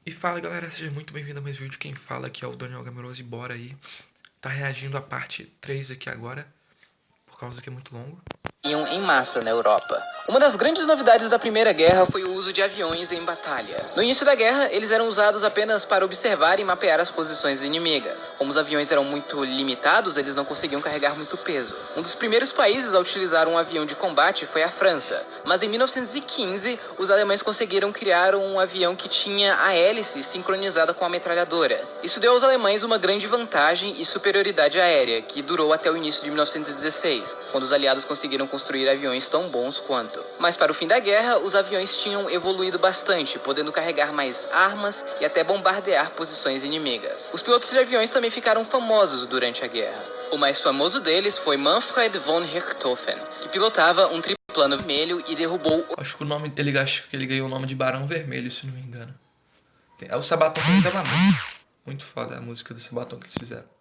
E fala galera, seja muito bem-vindo a mais um vídeo. Quem fala aqui é o Daniel Gameroso e bora aí. Tá reagindo à parte 3 aqui agora, por causa que é muito longo. Em massa na Europa. Uma das grandes novidades da Primeira Guerra foi o uso de aviões em batalha. No início da guerra, eles eram usados apenas para observar e mapear as posições inimigas. Como os aviões eram muito limitados, eles não conseguiam carregar muito peso. Um dos primeiros países a utilizar um avião de combate foi a França, mas em 1915, os alemães conseguiram criar um avião que tinha a hélice sincronizada com a metralhadora. Isso deu aos alemães uma grande vantagem e superioridade aérea, que durou até o início de 1916, quando os aliados conseguiram construir aviões tão bons quanto. Mas para o fim da guerra, os aviões tinham evoluído bastante, podendo carregar mais armas e até bombardear posições inimigas. Os pilotos de aviões também ficaram famosos durante a guerra. O mais famoso deles foi Manfred von Richthofen, que pilotava um triplano vermelho e derrubou... Acho que ele ganhou o nome de Barão Vermelho, se não me engano. É o Sabaton que ele tava muito foda a música do Sabaton que eles fizeram.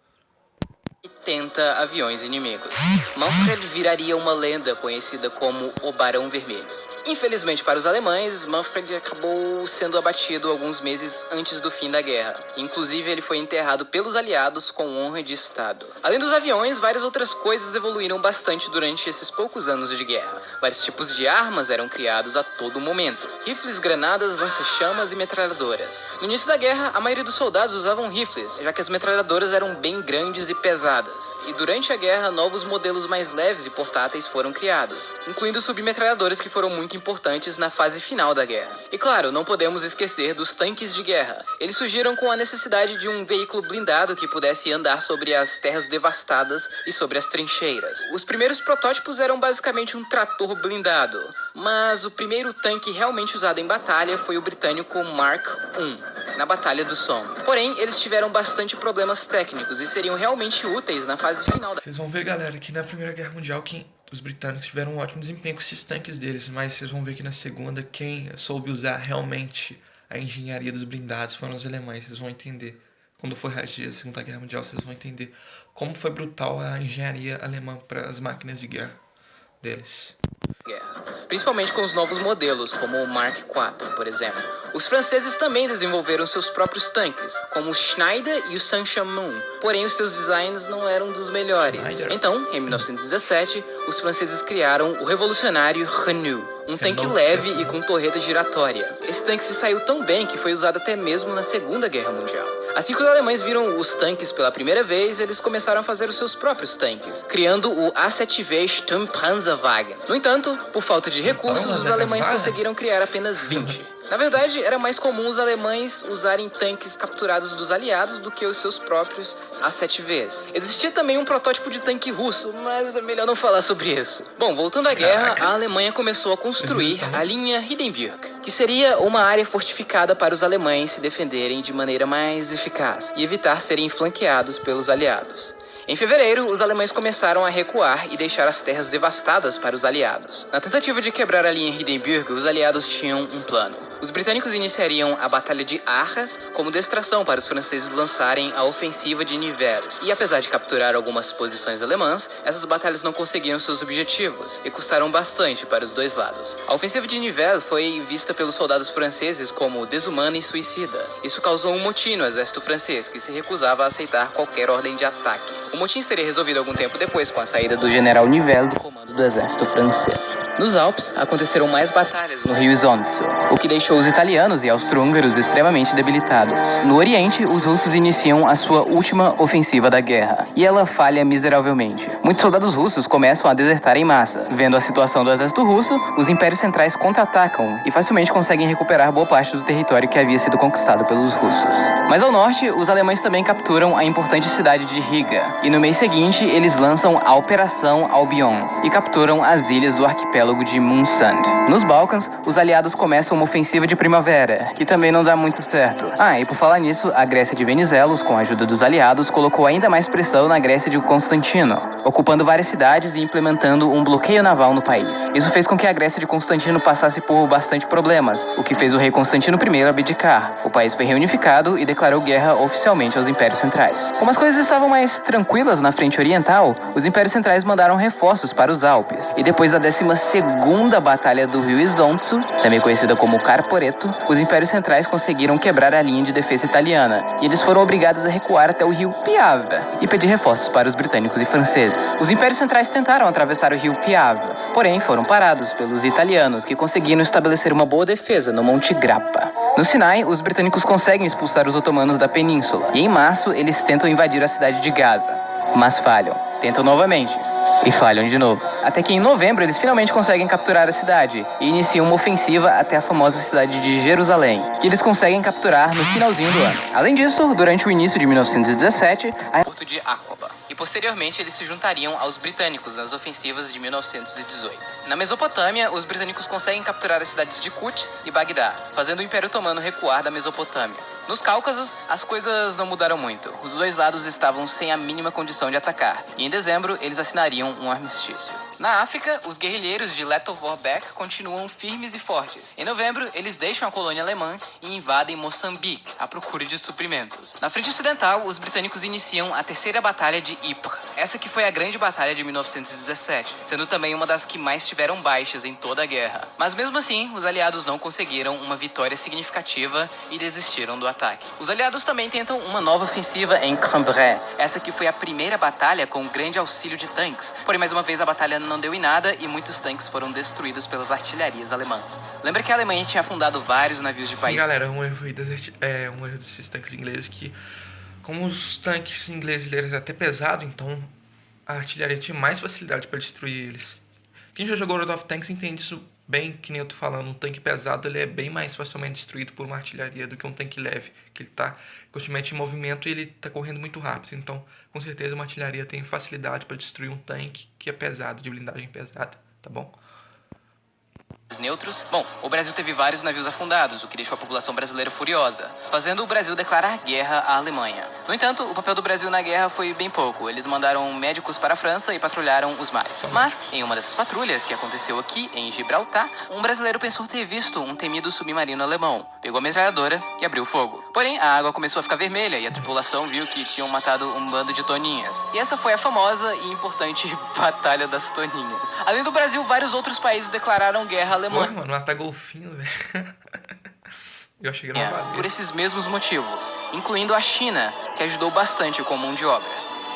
80 aviões inimigos. Manfred viraria uma lenda conhecida como o Barão Vermelho. Infelizmente para os alemães, Manfred acabou sendo abatido alguns meses antes do fim da guerra. Inclusive, ele foi enterrado pelos aliados com honra de estado. Além dos aviões, várias outras coisas evoluíram bastante durante esses poucos anos de guerra. Vários tipos de armas eram criados a todo momento. Rifles, granadas, lança-chamas e metralhadoras. No início da guerra, a maioria dos soldados usavam rifles, já que as metralhadoras eram bem grandes e pesadas. E durante a guerra, novos modelos mais leves e portáteis foram criados, incluindo submetralhadoras que foram muito importantes na fase final da guerra. E claro, não podemos esquecer dos tanques de guerra. Eles surgiram com a necessidade de um veículo blindado que pudesse andar sobre as terras devastadas e sobre as trincheiras. Os primeiros protótipos eram basicamente um trator blindado, mas o primeiro tanque realmente usado em batalha foi o britânico Mark I, na Batalha do Somme. Porém, eles tiveram bastante problemas técnicos e seriam realmente úteis na fase final da... Vocês vão ver, galera, que na Primeira Guerra Mundial os britânicos tiveram um ótimo desempenho com esses tanques deles, mas vocês vão ver que na Segunda quem soube usar realmente a engenharia dos blindados foram os alemães. Vocês vão entender. Quando for reagir à Segunda Guerra Mundial, vocês vão entender como foi brutal a engenharia alemã para as máquinas de guerra deles. Principalmente com os novos modelos, como o Mark IV, por exemplo. Os franceses também desenvolveram seus próprios tanques, como o Schneider e o Saint-Chamond, porém os seus designs não eram dos melhores. Então, em 1917, os franceses criaram o revolucionário Renault, um tanque leve e com torreta giratória. Esse tanque se saiu tão bem que foi usado até mesmo na Segunda Guerra Mundial. Assim que os alemães viram os tanques pela primeira vez, eles começaram a fazer os seus próprios tanques, criando o A7V Sturmpanzerwagen. No entanto, por falta de recursos, os alemães conseguiram criar apenas 20. Na verdade, era mais comum os alemães usarem tanques capturados dos aliados do que os seus próprios A7Vs. Existia também um protótipo de tanque russo, mas é melhor não falar sobre isso. Bom, voltando à guerra, a Alemanha começou a construir a linha Hindenburg, que seria uma área fortificada para os alemães se defenderem de maneira mais eficaz e evitar serem flanqueados pelos aliados. Em fevereiro, os alemães começaram a recuar e deixar as terras devastadas para os aliados. Na tentativa de quebrar a linha Hindenburg, os aliados tinham um plano. Os britânicos iniciariam a Batalha de Arras como distração para os franceses lançarem a ofensiva de Nivelles. E apesar de capturar algumas posições alemãs, essas batalhas não conseguiram seus objetivos e custaram bastante para os dois lados. A ofensiva de Nivelles foi vista pelos soldados franceses como desumana e suicida. Isso causou um motim no exército francês, que se recusava a aceitar qualquer ordem de ataque. O motim seria resolvido algum tempo depois com a saída do general Nivelle do comando do exército francês. Nos Alpes, aconteceram mais batalhas no rio Isonzo, o que deixou os italianos e austro-húngaros extremamente debilitados. No Oriente, os russos iniciam a sua última ofensiva da guerra, e ela falha miseravelmente. Muitos soldados russos começam a desertar em massa. Vendo a situação do exército russo, os impérios centrais contra-atacam e facilmente conseguem recuperar boa parte do território que havia sido conquistado pelos russos. Mas ao norte, os alemães também capturam a importante cidade de Riga, e no mês seguinte, eles lançam a Operação Albion e capturam as ilhas do arquipélago de Moonsund. Nos Balcãs, os aliados começam uma ofensiva de primavera, que também não dá muito certo. E por falar nisso, a Grécia de Venizelos, com a ajuda dos aliados, colocou ainda mais pressão na Grécia de Constantino, ocupando várias cidades e implementando um bloqueio naval no país. Isso fez com que a Grécia de Constantino passasse por bastante problemas, o que fez o rei Constantino I abdicar. O país foi reunificado e declarou guerra oficialmente aos impérios centrais. Como as coisas estavam mais tranquilas na frente oriental, os impérios centrais mandaram reforços para os Alpes, e depois da 16ª segunda batalha do rio Isonzo, também conhecida como Carporeto, os impérios centrais conseguiram quebrar a linha de defesa italiana, e eles foram obrigados a recuar até o rio Piave e pedir reforços para os britânicos e franceses. Os impérios centrais tentaram atravessar o rio Piave, porém foram parados pelos italianos, que conseguiram estabelecer uma boa defesa no Monte Grappa. No Sinai, os britânicos conseguem expulsar os otomanos da península, e em março eles tentam invadir a cidade de Gaza, mas falham. Tentam novamente e falham de novo. Até que em novembro eles finalmente conseguem capturar a cidade e iniciam uma ofensiva até a famosa cidade de Jerusalém, que eles conseguem capturar no finalzinho do ano. Além disso, durante o início de 1917, a Porto de Aqaba. E posteriormente eles se juntariam aos britânicos nas ofensivas de 1918. Na Mesopotâmia, os britânicos conseguem capturar as cidades de Kut e Bagdá, fazendo o Império Otomano recuar da Mesopotâmia. Nos Cáucasos, as coisas não mudaram muito. Os dois lados estavam sem a mínima condição de atacar, e em dezembro eles assinariam um armistício. Na África, os guerrilheiros de Lettow-Vorbeck continuam firmes e fortes. Em novembro, eles deixam a colônia alemã e invadem Moçambique à procura de suprimentos. Na frente ocidental, os britânicos iniciam a terceira batalha de Ypres, essa que foi a grande batalha de 1917, sendo também uma das que mais tiveram baixas em toda a guerra. Mas mesmo assim, os aliados não conseguiram uma vitória significativa e desistiram do ataque. Os aliados também tentam uma nova ofensiva em Cambrai, essa que foi a primeira batalha com grande auxílio de tanques. Porém, mais uma vez, a batalha não deu em nada e muitos tanques foram destruídos pelas artilharias alemãs. Lembra que a Alemanha tinha afundado vários navios de país... Sim, galera, um erro desses tanques ingleses que, como os tanques ingleses eram até pesados, então a artilharia tinha mais facilidade para destruir eles. Quem já jogou World of Tanks entende isso bem, que nem eu tô falando. Um tanque pesado ele é bem mais facilmente destruído por uma artilharia do que um tanque leve, que ele tá constantemente em movimento e ele tá correndo muito rápido. Então, com certeza, uma artilharia tem facilidade para destruir um tanque que é pesado, de blindagem pesada, tá bom? Neutros. Bom, o Brasil teve vários navios afundados, o que deixou a população brasileira furiosa, fazendo o Brasil declarar guerra à Alemanha. No entanto, o papel do Brasil na guerra foi bem pouco. Eles mandaram médicos para a França e patrulharam os mares. Mas, em uma dessas patrulhas, que aconteceu aqui em Gibraltar, um brasileiro pensou ter visto um temido submarino alemão, pegou a metralhadora e abriu fogo. Porém, a água começou a ficar vermelha e a tripulação viu que tinham matado um bando de toninhas. E essa foi a famosa e importante Batalha das Toninhas. Além do Brasil, vários outros países declararam guerra à Alemanha. Pô, mano, matar golfinho, velho. Eu achei que era uma baleia. Por esses mesmos motivos, incluindo a China, que ajudou bastante com a mão de obra.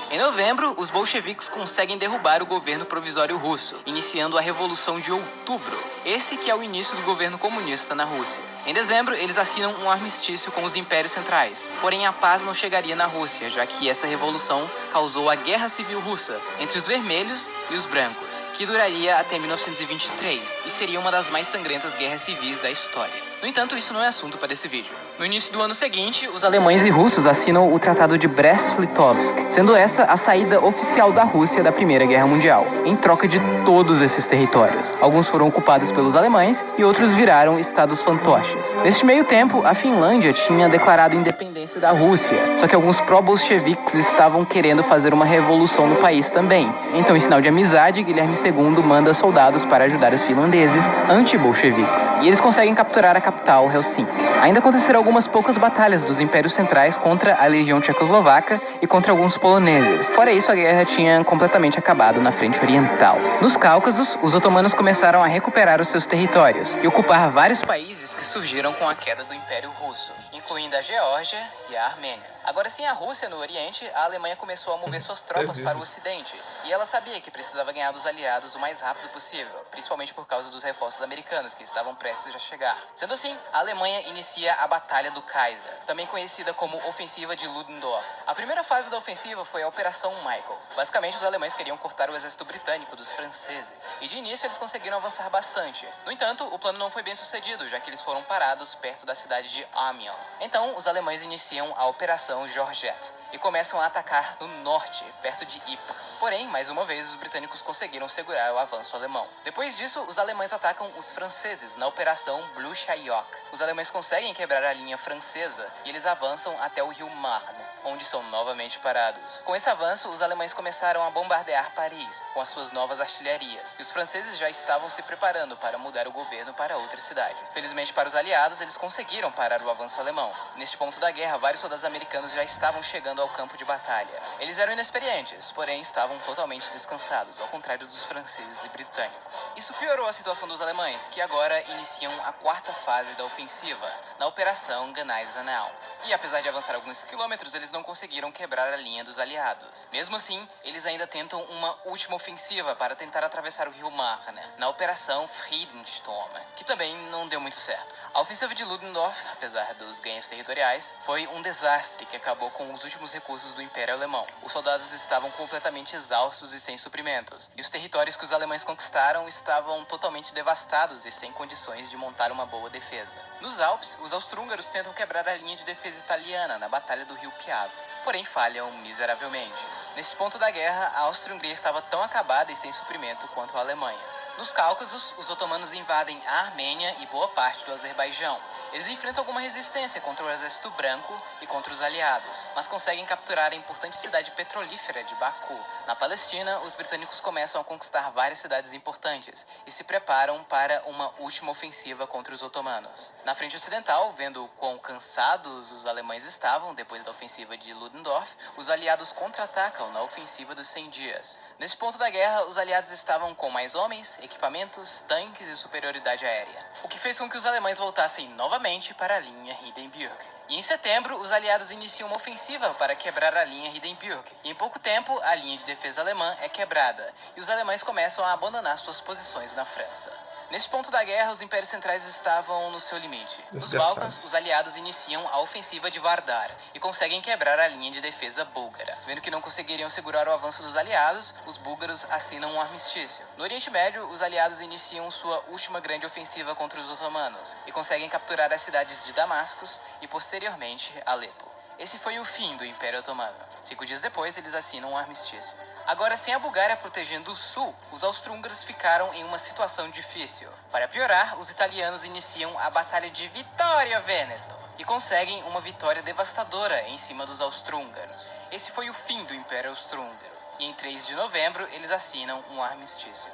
Em novembro, os bolcheviques conseguem derrubar o governo provisório russo, iniciando a Revolução de Outubro, esse que é o início do governo comunista na Rússia. Em dezembro, eles assinam um armistício com os impérios centrais, porém a paz não chegaria na Rússia, já que essa revolução causou a Guerra Civil Russa entre os vermelhos e os brancos, que duraria até 1923 e seria uma das mais sangrentas guerras civis da história. No entanto, isso não é assunto para esse vídeo. No início do ano seguinte, os alemães e russos assinam o Tratado de Brest-Litovsk, sendo essa a saída oficial da Rússia da Primeira Guerra Mundial, em troca de todos esses territórios. Alguns foram ocupados pelos alemães e outros viraram estados fantoches. Neste meio tempo, a Finlândia tinha declarado independência da Rússia, só que alguns pró-bolcheviques estavam querendo fazer uma revolução no país também. Então, em sinal de amizade, Guilherme II manda soldados para ajudar os finlandeses anti-bolcheviques, e eles conseguem capturar a capital, Helsinki. Ainda aconteceram algumas poucas batalhas dos impérios centrais contra a legião tchecoslovaca e contra alguns poloneses. Fora isso, a guerra tinha completamente acabado na frente oriental. Nos Cáucasos, os otomanos começaram a recuperar os seus territórios e ocupar vários países que surgiram com a queda do Império Russo, incluindo a Geórgia e a Armênia. Agora, sem a Rússia no Oriente, a Alemanha começou a mover suas tropas para o Ocidente, e ela sabia que precisava ganhar dos aliados o mais rápido possível, principalmente por causa dos reforços americanos que estavam prestes a chegar. Sendo assim, a Alemanha inicia a Batalha do Kaiser, também conhecida como Ofensiva de Ludendorff. A primeira fase da ofensiva foi a Operação Michael. Basicamente, os alemães queriam cortar o exército britânico dos franceses, e de início eles conseguiram avançar bastante. No entanto, o plano não foi bem sucedido, já que eles foram parados perto da cidade de Amiens. Então, os alemães iniciam a Operação Georgette e começam a atacar no norte, perto de Ypres. Porém, mais uma vez, os britânicos conseguiram segurar o avanço alemão. Depois disso, os alemães atacam os franceses na Operação Blücher-Joch. Os alemães conseguem quebrar a linha francesa e eles avançam até o rio Marne. onde são novamente parados. Com esse avanço, os alemães começaram a bombardear Paris com as suas novas artilharias, e os franceses já estavam se preparando para mudar o governo para outra cidade. Felizmente para os aliados, eles conseguiram parar o avanço alemão. Neste ponto da guerra, vários soldados americanos já estavam chegando ao campo de batalha. Eles eram inexperientes, porém estavam totalmente descansados, ao contrário dos franceses e britânicos. Isso piorou a situação dos alemães, que agora iniciam a quarta fase da ofensiva, na Operação Gneisenau. E apesar de avançar alguns quilômetros, eles não conseguiram quebrar a linha dos aliados. Mesmo assim, eles ainda tentam uma última ofensiva para tentar atravessar o rio Marne, na Operação Friedensturm, que também não deu muito certo. A ofensiva de Ludendorff, apesar dos ganhos territoriais, foi um desastre que acabou com os últimos recursos do Império Alemão. Os soldados estavam completamente exaustos e sem suprimentos, e os territórios que os alemães conquistaram estavam totalmente devastados e sem condições de montar uma boa defesa. Nos Alpes, os austro-húngaros tentam quebrar a linha de defesa italiana na Batalha do Rio Piave, porém falham miseravelmente. Nesse ponto da guerra, a Áustria-Hungria estava tão acabada e sem suprimento quanto a Alemanha. Nos Cáucasos, os otomanos invadem a Armênia e boa parte do Azerbaijão. Eles enfrentam alguma resistência contra o Exército Branco e contra os aliados, mas conseguem capturar a importante cidade petrolífera de Baku. Na Palestina, os britânicos começam a conquistar várias cidades importantes e se preparam para uma última ofensiva contra os otomanos. Na frente ocidental, vendo quão cansados os alemães estavam depois da ofensiva de Ludendorff, os aliados contra-atacam na ofensiva dos 100 dias. Nesse ponto da guerra, os aliados estavam com mais homens, equipamentos, tanques e superioridade aérea, o que fez com que os alemães voltassem novamente para a linha Hindenburg. E em setembro, os aliados iniciam uma ofensiva para quebrar a linha Hindenburg. E em pouco tempo, a linha de defesa alemã é quebrada, e os alemães começam a abandonar suas posições na França. Nesse ponto da guerra, os impérios centrais estavam no seu limite. Nos Balcãs, os aliados iniciam a ofensiva de Vardar e conseguem quebrar a linha de defesa búlgara. Vendo que não conseguiriam segurar o avanço dos aliados, os búlgaros assinam um armistício. No Oriente Médio, os aliados iniciam sua última grande ofensiva contra os otomanos e conseguem capturar as cidades de Damasco e, posteriormente, Alepo. Esse foi o fim do Império Otomano. 5 dias depois, eles assinam um armistício. Agora, sem a Bulgária protegendo o sul, os austro-húngaros ficaram em uma situação difícil. Para piorar, os italianos iniciam a Batalha de Vittorio Veneto e conseguem uma vitória devastadora em cima dos austro-húngaros. Esse foi o fim do Império Austro-Húngaro. E em 3 de novembro, eles assinam um armistício.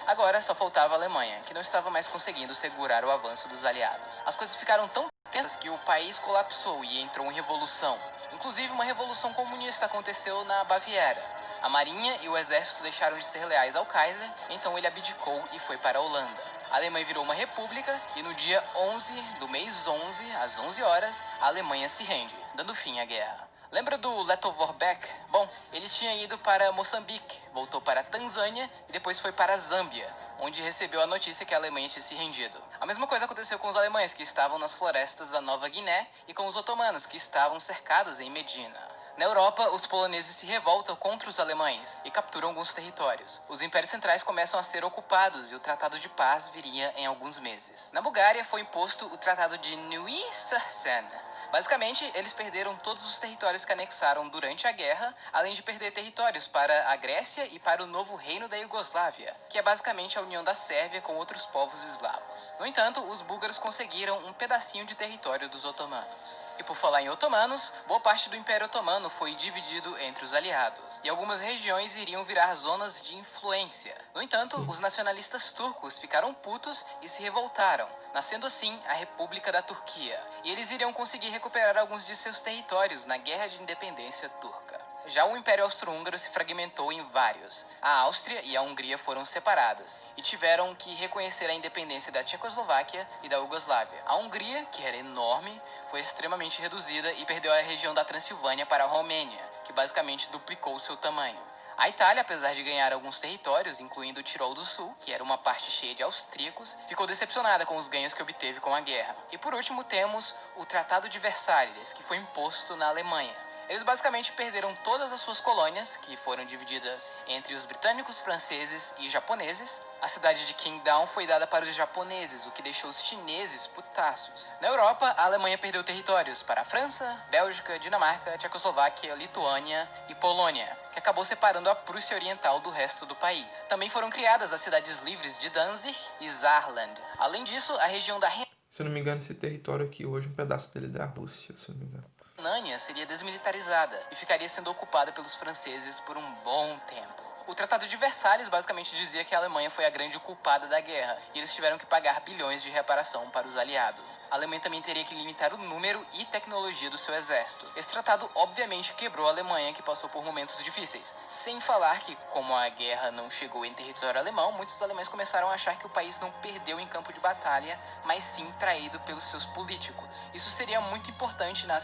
Agora só faltava a Alemanha, que não estava mais conseguindo segurar o avanço dos aliados. As coisas ficaram tão tensas que o país colapsou e entrou em revolução. Inclusive, uma revolução comunista aconteceu na Baviera. A marinha e o exército deixaram de ser leais ao Kaiser, então ele abdicou e foi para a Holanda. A Alemanha virou uma república e no dia 11 do mês 11, às 11 horas, a Alemanha se rende, dando fim à guerra. Lembra do Lettow Beck? Bom, ele tinha ido para Moçambique, voltou para a Tanzânia e depois foi para a Zâmbia, onde recebeu a notícia que a Alemanha tinha se rendido. A mesma coisa aconteceu com os alemães, que estavam nas florestas da Nova Guiné, e com os otomanos, que estavam cercados em Medina. Na Europa, os poloneses se revoltam contra os alemães e capturam alguns territórios. Os impérios centrais começam a ser ocupados e o Tratado de Paz viria em alguns meses. Na Bulgária foi imposto o Tratado de Neuilly-sur-Seine. Basicamente, eles perderam todos os territórios que anexaram durante a guerra, além de perder territórios para a Grécia e para o novo Reino da Iugoslávia, que é basicamente a união da Sérvia com outros povos eslavos. No entanto, os búlgaros conseguiram um pedacinho de território dos otomanos. E por falar em otomanos, boa parte do Império Otomano foi dividido entre os aliados, e algumas regiões iriam virar zonas de influência. No entanto, os nacionalistas turcos ficaram putos e se revoltaram, nascendo assim a República da Turquia, e eles iriam conseguir recuperar alguns de seus territórios na Guerra de Independência Turca. Já o Império Austro-Húngaro se fragmentou em vários. A Áustria e a Hungria foram separadas e tiveram que reconhecer a independência da Tchecoslováquia e da Iugoslávia. A Hungria, que era enorme, foi extremamente reduzida e perdeu a região da Transilvânia para a Romênia, que basicamente duplicou seu tamanho. A Itália, apesar de ganhar alguns territórios, incluindo o Tirol do Sul, que era uma parte cheia de austríacos, ficou decepcionada com os ganhos que obteve com a guerra. E por último temos o Tratado de Versalhes, que foi imposto na Alemanha. Eles basicamente perderam todas as suas colônias, que foram divididas entre os britânicos, franceses e japoneses. A cidade de Qingdao foi dada para os japoneses, o que deixou os chineses putaços. Na Europa, a Alemanha perdeu territórios para a França, Bélgica, Dinamarca, Tchecoslováquia, Lituânia e Polônia, que acabou separando a Prússia Oriental do resto do país. Também foram criadas as cidades livres de Danzig e Saarland. Além disso, a região da Se eu não me engano, esse território aqui hoje, um pedaço dele é da Rússia, se eu não me engano. Nânia seria desmilitarizada e ficaria sendo ocupada pelos franceses por um bom tempo. O Tratado de Versalhes basicamente dizia que a Alemanha foi a grande culpada da guerra, e eles tiveram que pagar bilhões de reparação para os aliados. A Alemanha também teria que limitar o número e tecnologia do seu exército. Esse tratado obviamente quebrou a Alemanha, que passou por momentos difíceis. Sem falar que, como a guerra não chegou em território alemão, muitos alemães começaram a achar que o país não perdeu em campo de batalha, mas sim traído pelos seus políticos. Isso seria muito importante na ascensão